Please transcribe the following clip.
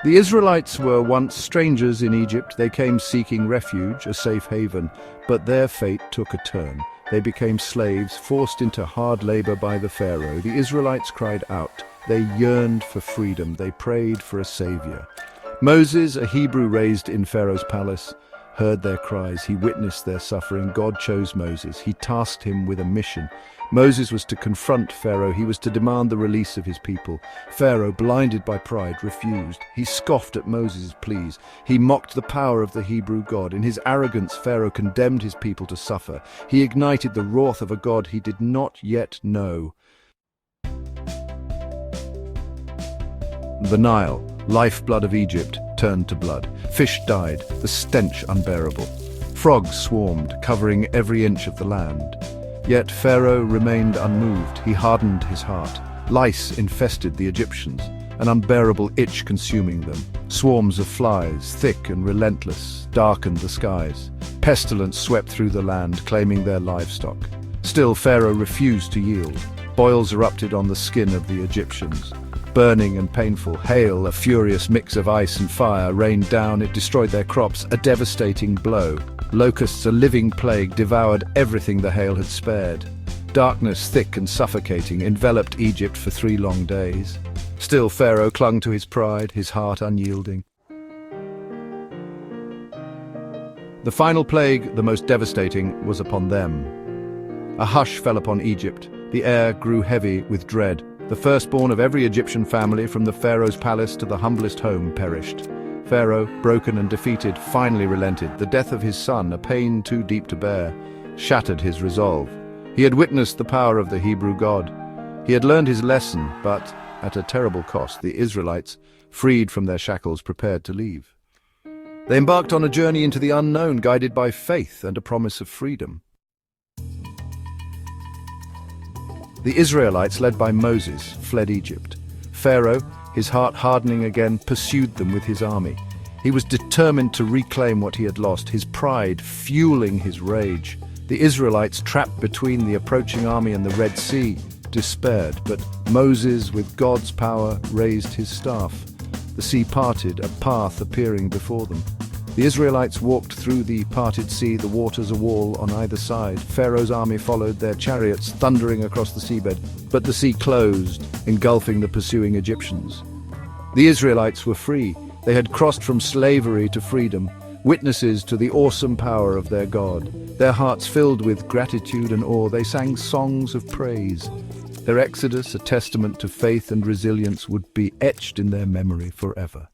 The Israelites were once strangers in Egypt. They came seeking refuge, a safe haven, but their fate took a turn. They became slaves, forced into hard labor by the Pharaoh. The Israelites cried out. They yearned for freedom. They prayed for a savior. Moses, a Hebrew raised in Pharaoh's palace, heard their cries. He witnessed their suffering. God chose Moses. He tasked him with a mission. Moses was to confront Pharaoh. He was to demand the release of his people. Pharaoh, blinded by pride, refused. He scoffed at Moses' pleas. He mocked the power of the Hebrew God. In his arrogance, Pharaoh condemned his people to suffer. He ignited the wrath of a God he did not yet know. The Nile, lifeblood of Egypt, turned to blood. Fish died, the stench unbearable. Frogs swarmed, covering every inch of the land. Yet Pharaoh remained unmoved. He hardened his heart. Lice infested the Egyptians, an unbearable itch consuming them. Swarms of flies, thick and relentless, darkened the skies. Pestilence swept through the land, claiming their livestock. Still, Pharaoh refused to yield. Boils erupted on the skin of the Egyptians. Burning and painful, hail, a furious mix of ice and fire, rained down. It destroyed their crops, a devastating blow. Locusts, a living plague, devoured everything the hail had spared. Darkness, thick and suffocating, enveloped Egypt for 3 long days. Still, Pharaoh clung to his pride, his heart unyielding. The final plague, the most devastating, was upon them. A hush fell upon Egypt. The air grew heavy with dread. The firstborn of every Egyptian family, from the Pharaoh's palace to the humblest home, perished. Pharaoh, broken and defeated, finally relented. The death of his son, a pain too deep to bear, shattered his resolve. He had witnessed the power of the Hebrew God. He had learned his lesson, but at a terrible cost. The Israelites, freed from their shackles, prepared to leave. They embarked on a journey into the unknown, guided by faith and a promise of freedom. The Israelites, led by Moses, fled Egypt. Pharaoh, his heart hardening again, pursued them with his army. He was determined to reclaim what he had lost, his pride fueling his rage. The Israelites, trapped between the approaching army and the Red Sea, despaired, but Moses, with God's power, raised his staff. The sea parted, a path appearing before them. The Israelites walked through the parted sea, the waters a wall on either side. Pharaoh's army followed, their chariots thundering across the seabed, but the sea closed, engulfing the pursuing Egyptians. The Israelites were free. They had crossed from slavery to freedom, witnesses to the awesome power of their God. Their hearts filled with gratitude and awe, they sang songs of praise. Their exodus, a testament to faith and resilience, would be etched in their memory forever.